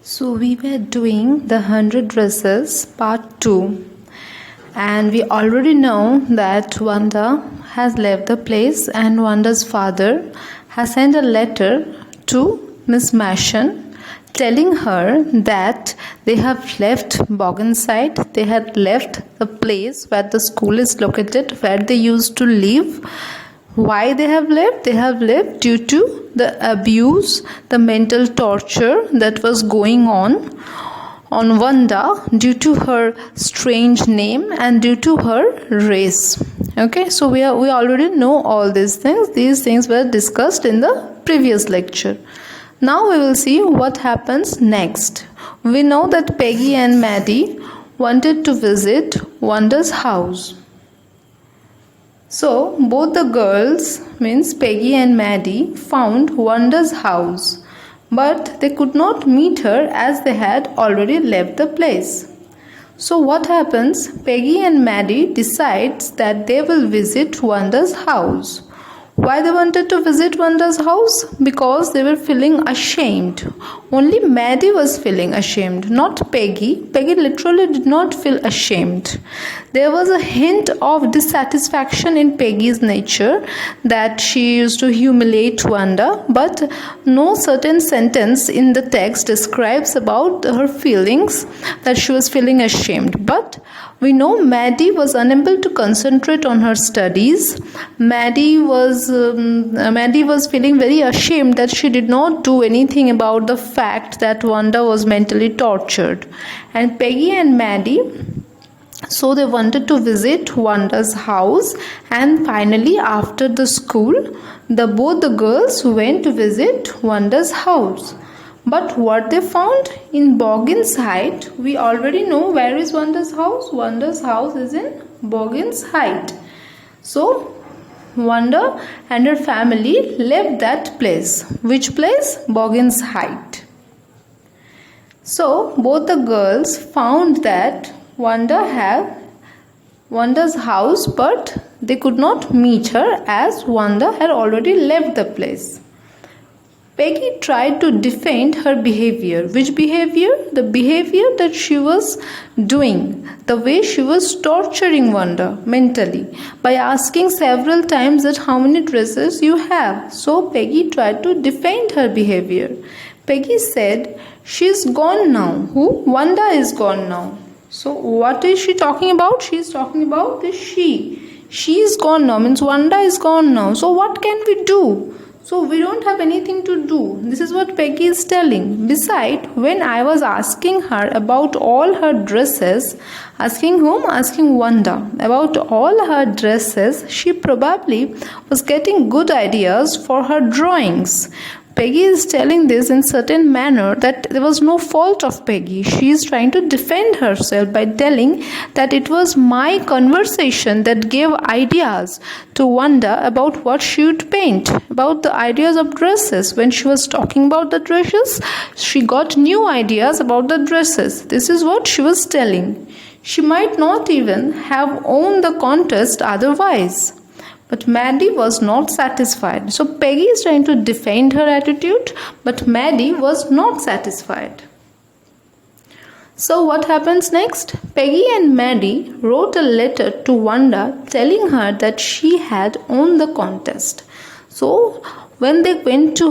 So we were doing the 100 dresses part 2, and we already know that Wanda has left the place and Wanda's father has sent a letter to Miss Mashan telling her that they have left Bogginside, they had left the place where the school is located, where they used to live. Why they have left? They have left due to the abuse, the mental torture that was going on Wanda due to her strange name and due to her race. Okay, so we already know all these things. These things were discussed in the previous lecture. Now we will see what happens next. We know that Peggy and Maddie wanted to visit Wanda's house. So both the girls, means Peggy and Maddie, found Wanda's house, but they could not meet her as they had already left the place. So what happens? Peggy and Maddie decides that they will visit Wanda's house. Why they wanted to visit Wanda's house? Because they were feeling ashamed. Only Maddie was feeling ashamed, not Peggy. Peggy literally did not feel ashamed. There was a hint of dissatisfaction in Peggy's nature that she used to humiliate Wanda, but no certain sentence in the text describes about her feelings that she was feeling ashamed. But we know Maddie was unable to concentrate on her studies. Maddie was feeling very ashamed that she did not do anything about the fact that Wanda was mentally tortured. And Peggy and Maddie, so they wanted to visit Wanda's house, and finally after the school, both the girls went to visit Wanda's house. But what they found in Bogginside, we already know where is Wanda's house. Wanda's house is in Bogginside. So Wanda and her family left that place. Which place? Bogginside. So both the girls found that Wanda's house, but they could not meet her as Wanda had already left the place. Peggy tried to defend her behavior. Which behavior? The behavior that she was doing, the way she was torturing Wanda mentally by asking several times that how many dresses you have. So Peggy tried to defend her behavior. Peggy said, she's gone now. Who? Wanda is gone now. So what is she talking about? She is talking about the she. She is gone now, means Wanda is gone now. So what can we do? So we don't have anything to do. This is what Peggy is telling. Besides, when I was asking her about all her dresses, asking whom? Asking Wanda. About all her dresses, she probably was getting good ideas for her drawings. Peggy is telling this in certain manner that there was no fault of Peggy. She is trying to defend herself by telling that it was my conversation that gave ideas to Wanda about what she would paint, about the ideas of dresses. When she was talking about the dresses, she got new ideas about the dresses. This is what she was telling. She might not even have won the contest otherwise. But Maddie was not satisfied. So Peggy is trying to defend her attitude, but Maddie was not satisfied. So what happens next? Peggy and Maddie wrote a letter to Wanda telling her that she had won the contest. So when they went to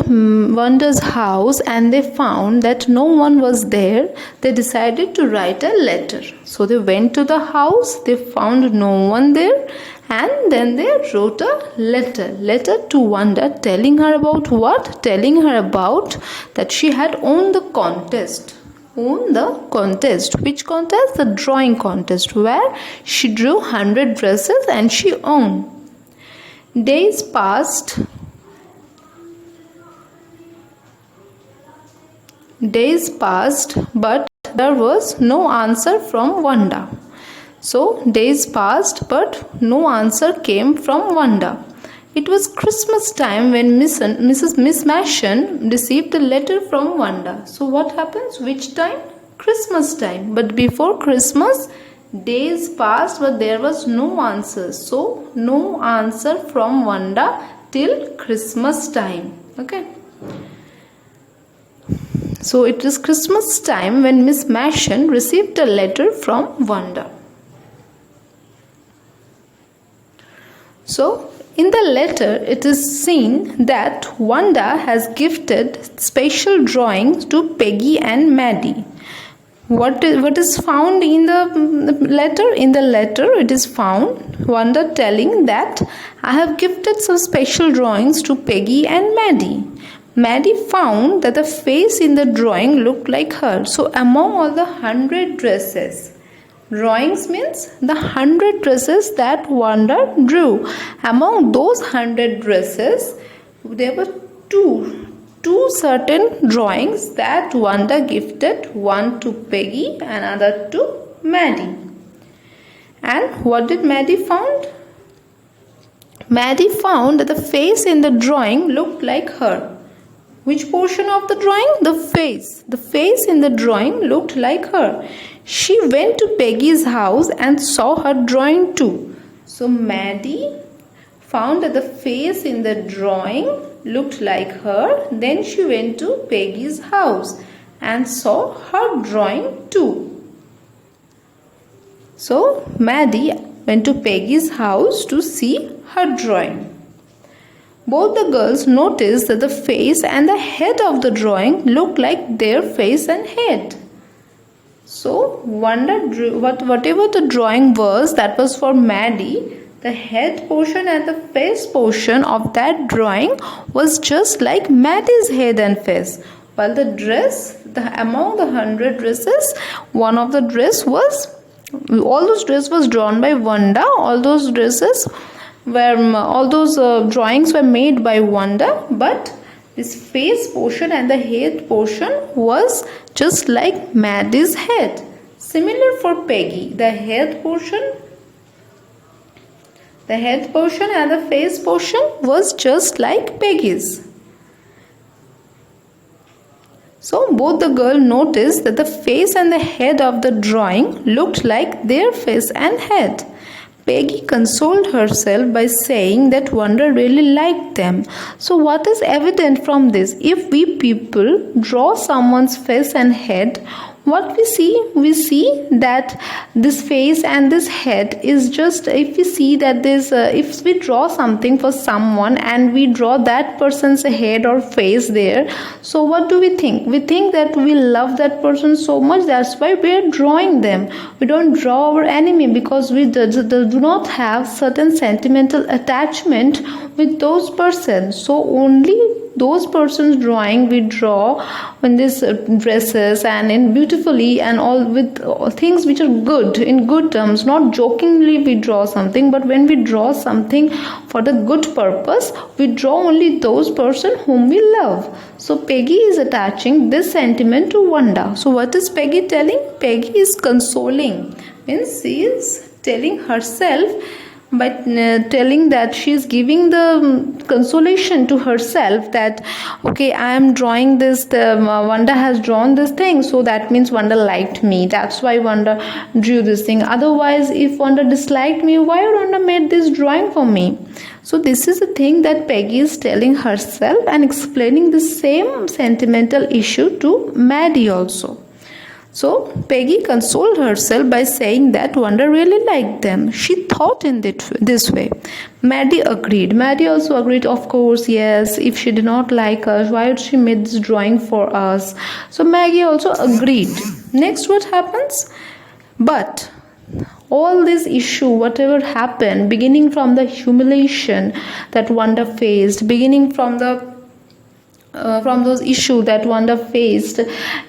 Wanda's house and they found that no one was there, they decided to write a letter. So they went to the house, they found no one there, and then they wrote a letter to Wanda telling her about what? Telling her about that she had won the contest. Won the contest. Which contest? The drawing contest, where she drew 100 dresses and she won. Days passed, but there was no answer from Wanda. So days passed, but no answer came from Wanda. It was Christmas time when Miss Mashan received a letter from Wanda. So what happens? Which time? Christmas time. But before Christmas, days passed, but there was no answer. So no answer from Wanda till Christmas time. Okay. So it is Christmas time when Miss Martian received a letter from Wanda. So in the letter it is seen that Wanda has gifted special drawings to Peggy and Maddie. What is found in the letter? In the letter it is found Wanda telling that I have gifted some special drawings to Peggy and Maddie. Maddie found that the face in the drawing looked like her. So among all the 100 dresses, drawings means the 100 dresses that Wanda drew. Among those 100 dresses, there were two certain drawings that Wanda gifted, one to Peggy and another to Maddie. And what did Maddie found? Maddie found that the face in the drawing looked like her. Which portion of the drawing? The face. The face in the drawing looked like her. She went to Peggy's house and saw her drawing too. So Maddie found that the face in the drawing looked like her. Then she went to Peggy's house and saw her drawing too. So Maddie went to Peggy's house to see her drawing. Both the girls noticed that the face and the head of the drawing looked like their face and head. So Wanda drew whatever the drawing was, that was for Maddie. The head portion and the face portion of that drawing was just like Maddie's head and face. While the dress, among the 100 dresses, one of the dress was, all those dresses was drawn by Wanda. All those dresses all those drawings were made by Wanda, but this face portion and the head portion was just like Maddie's head. Similar for Peggy, the head portion and the face portion was just like Peggy's. So both the girls noticed that the face and the head of the drawing looked like their face and head. Peggy consoled herself by saying that Wanda really liked them. So what is evident from this? If we people draw someone's face and head, what we see that this face and this head is just, if we see that this if we draw something for someone and we draw that person's head or face there, so what do we think? We think that we love that person so much, that's why we are drawing them. We don't draw our enemy because we do not have certain sentimental attachment with those persons. So only those persons drawing we draw in these dresses and in beautifully and all with things which are good, in good terms, not jokingly we draw something, but when we draw something for the good purpose, we draw only those persons whom we love. So Peggy is attaching this sentiment to Wanda. So what is Peggy telling? Peggy is consoling, means she is telling herself, but telling that she is giving the consolation to herself that okay, I am drawing this, Wanda has drawn this thing, so that means Wanda liked me, that's why Wanda drew this thing. Otherwise, if Wanda disliked me, why Wanda made this drawing for me? So this is the thing that Peggy is telling herself and explaining the same sentimental issue to Maddie also. So Peggy consoled herself by saying that Wanda really liked them. She thought in this way. Maddie agreed. Maddie also agreed, of course, yes, if she did not like us, why would she make this drawing for us? So Maggie also agreed. Next, what happens? But all this issue, whatever happened, beginning from the humiliation that Wanda faced, beginning from those issues that Wanda faced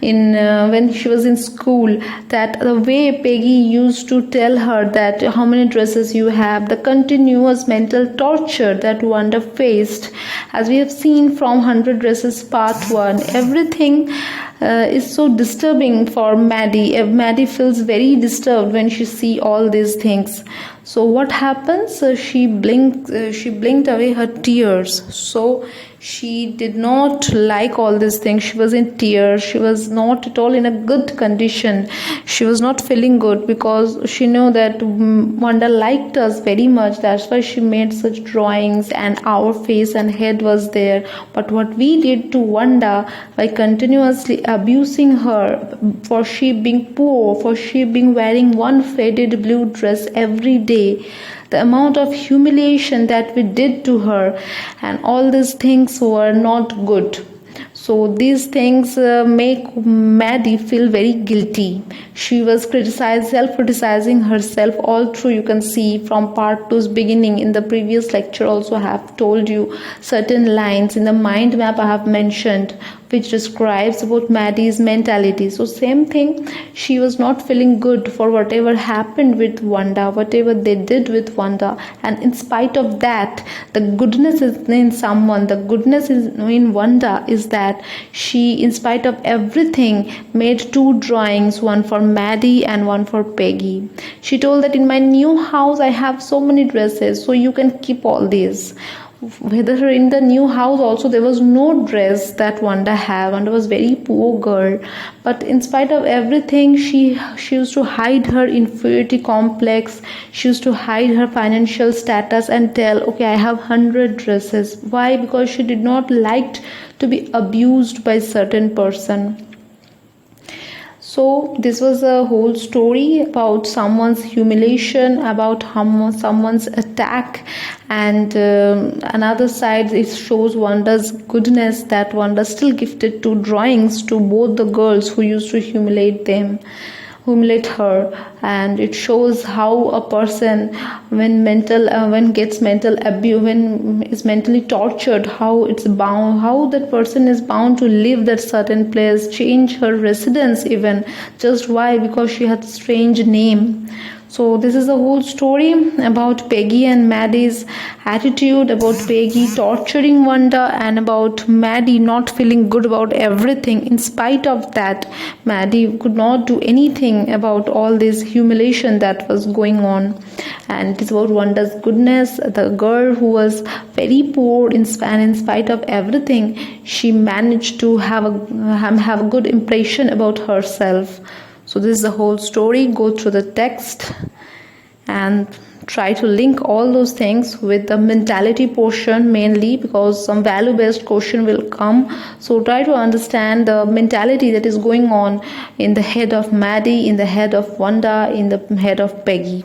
in when she was in school, that the way Peggy used to tell her that how many dresses you have, the continuous mental torture that Wanda faced, as we have seen from 100 Dresses Part 1, everything is so disturbing for Maddie. Maddie feels very disturbed when she see all these things. So what happens? She blinked away her tears. So She did not like all these things. She was in tears. She was not at all in a good condition. She was not feeling good because she knew that Wanda liked us very much. That's why she made such drawings and our face and head was there. But what we did to Wanda by continuously abusing her for she being poor, for she being wearing one faded blue dress every day, the amount of humiliation that we did to her, and all these things were not good. So these things make Maddie feel very guilty. She was self-criticizing herself all through. You can see from part 2's beginning. In the previous lecture also I have told you certain lines in the mind map I have mentioned, which describes about Maddie's mentality. So same thing, she was not feeling good for whatever happened with Wanda, whatever they did with Wanda, and in spite of that, the goodness is in someone, the goodness is in Wanda is that she, in spite of everything, made 2 drawings, one for Maddie and one for Peggy. She told that in my new house I have so many dresses, so you can keep all these. Whether in the new house also there was no dress that Wanda had. Wanda was very poor girl, but in spite of everything, she used to hide her inferiority complex. She used to hide her financial status and tell, okay, I have 100 dresses. Why? Because she did not like to be abused by certain person. So this was a whole story about someone's humiliation, about someone's attack, and another side it shows Wanda's goodness, that Wanda still gifted 2 drawings to both the girls who used to humiliate her, and it shows how a person when gets mental abuse, when is mentally tortured, how that person is bound to leave that certain place, change her residence even, just why? Because she had a strange name. So this is the whole story about Peggy and Maddie's attitude, about Peggy torturing Wanda, and about Maddie not feeling good about everything. In spite of that, Maddie could not do anything about all this humiliation that was going on. And it is about Wanda's goodness, the girl who was very poor, and in spite of everything, she managed to have a good impression about herself. So this is the whole story. Go through the text and try to link all those things with the mentality portion mainly, because some value based question will come. So try to understand the mentality that is going on in the head of Maddie, in the head of Wanda, in the head of Peggy.